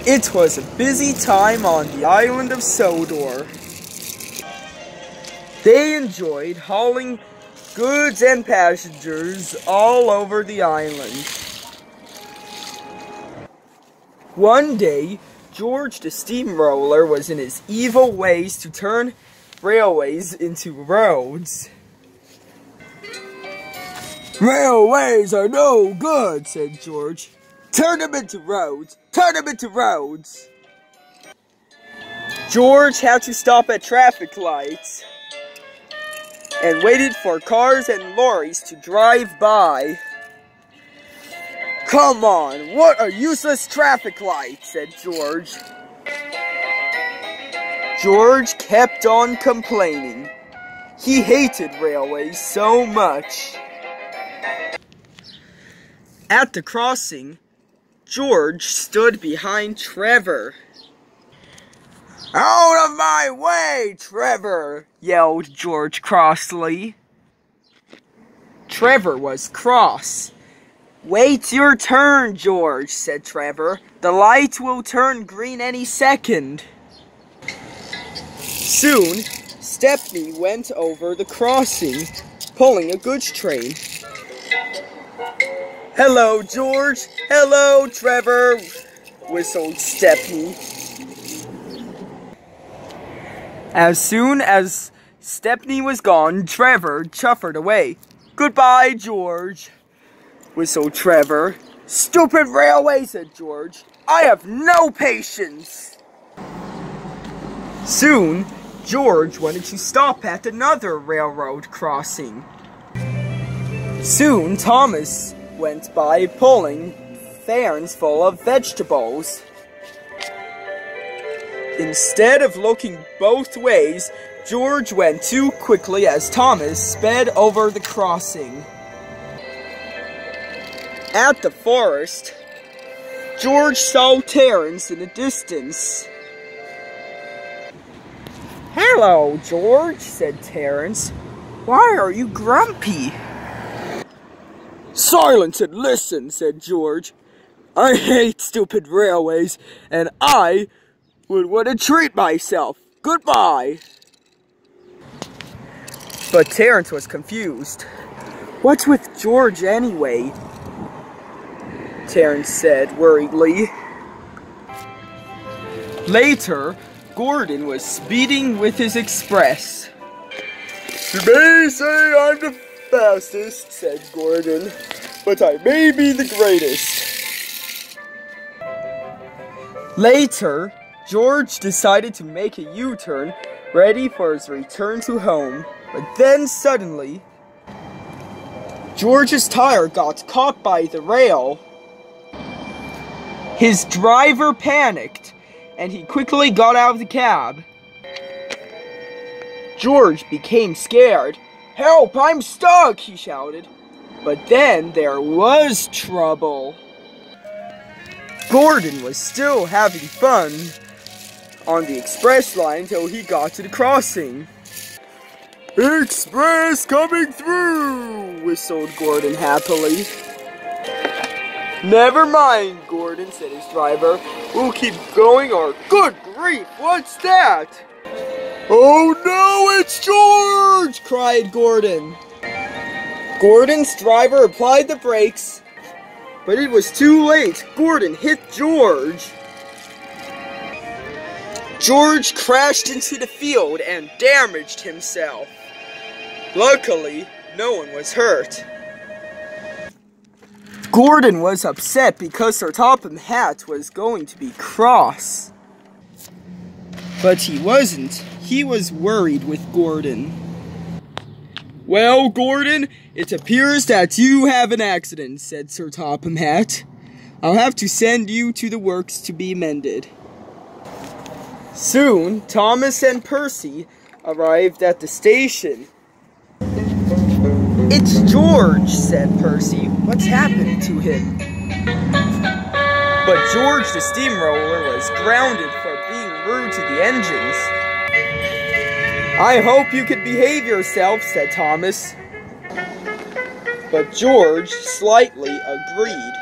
It was a busy time on the island of Sodor. They enjoyed hauling goods and passengers all over the island. One day, George the Steamroller was in his evil ways to turn railways into roads. "Railways are no good," said George. "Turn them into roads! Turn them into roads!" George had to stop at traffic lights and waited for cars and lorries to drive by. "Come on, what a useless traffic light," said George. George kept on complaining. He hated railways so much. At the crossing, George stood behind Trevor. "Out of my way, Trevor!" yelled George crossly. Trevor was cross. "Wait your turn, George," said Trevor. "The light will turn green any second." Soon, Stepney went over the crossing, pulling a goods train. "Hello, George. Hello, Trevor," whistled Stepney. As soon as Stepney was gone, Trevor chuffered away. "Goodbye, George," whistled Trevor. "Stupid railway," said George. "I have no patience." Soon, George wanted to stop at another railroad crossing. Soon, Thomas went by pulling fans full of vegetables. Instead of looking both ways, George went too quickly as Thomas sped over the crossing. At the forest, George saw Terence in the distance. "Hello, George," said Terence. "Why are you grumpy?" "Silence and listen," said George. "I hate stupid railways, and I would want to treat myself. Goodbye." But Terence was confused. "What's with George anyway?" Terence said worriedly. Later, Gordon was speeding with his express. "You may say I'm the fastest," said Gordon, "but I may be the greatest." Later, George decided to make a U-turn, ready for his return to home. But then suddenly, George's tire got caught by the rail. His driver panicked, and he quickly got out of the cab. George became scared. "Help, I'm stuck!" he shouted. But then there was trouble. Gordon was still having fun on the express line till he got to the crossing. "Express coming through!" whistled Gordon happily. "Never mind, Gordon," said his driver. "We'll keep going or—" "Good grief, what's that?" "Oh no, it's George!" cried Gordon. Gordon's driver applied the brakes, but it was too late. Gordon hit George. George crashed into the field and damaged himself. Luckily, no one was hurt. Gordon was upset because Sir Topham Hatt was going to be cross. But he wasn't. He was worried with Gordon. "Well, Gordon, it appears that you have an accident," said Sir Topham Hatt. "I'll have to send you to the works to be mended." Soon, Thomas and Percy arrived at the station. "It's George," said Percy. "What's happened to him?" But George the Steamroller was grounded for being rude to the engines. "I hope you can behave yourself," said Thomas. But George slightly agreed.